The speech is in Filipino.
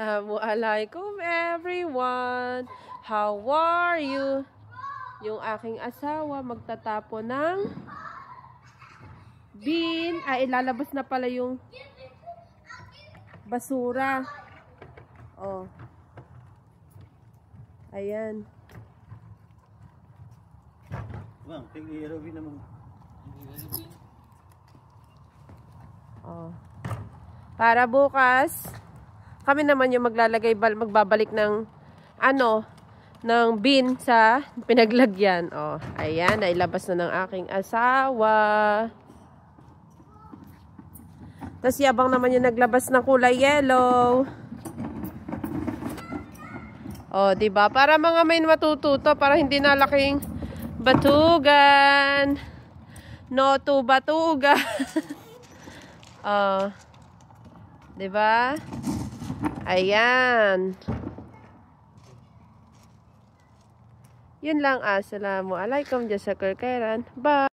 Assalamualaikum everyone. How are you? Yung aking asawa magtatapo ng bin. Ay, ilalabas na pala yung basura. Oh. Ayan. Bang, tingin bin naman. Oh. Para bukas, kami naman yung magbabalik ng ng bin sa pinaglagyan. Oh, ayan, nailabas na ng aking asawa. Tapos yabang naman yung naglabas ng kulay yellow. Oh, 'di ba? Para mga may matututo, para hindi na laking batugan. No to batugan. Oh. 'Di ba? Ayan. Yun lang. Assalamualaikum. Jazakallah khairan. Bye.